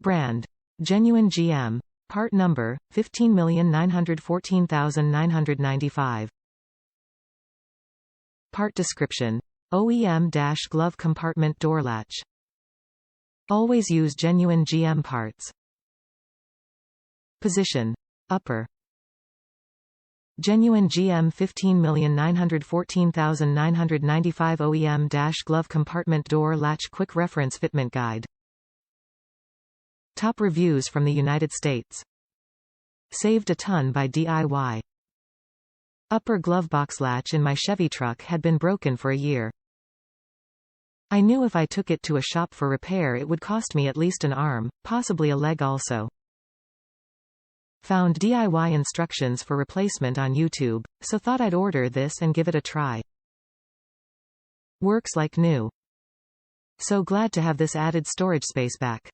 Brand. Genuine GM. Part number, 15,914,995. Part description. OEM-glove compartment door latch. Always use genuine GM parts. Position. Upper. Genuine GM 15,914,995 OEM-glove compartment door latch quick reference fitment guide. Top reviews from the United States. Saved a ton by DIY. Upper glove box latch in my Chevy truck had been broken for a year. I knew if I took it to a shop for repair it would cost me at least an arm, possibly a leg also. Found DIY instructions for replacement on YouTube, so thought I'd order this and give it a try. Works like new. So glad to have this added storage space back.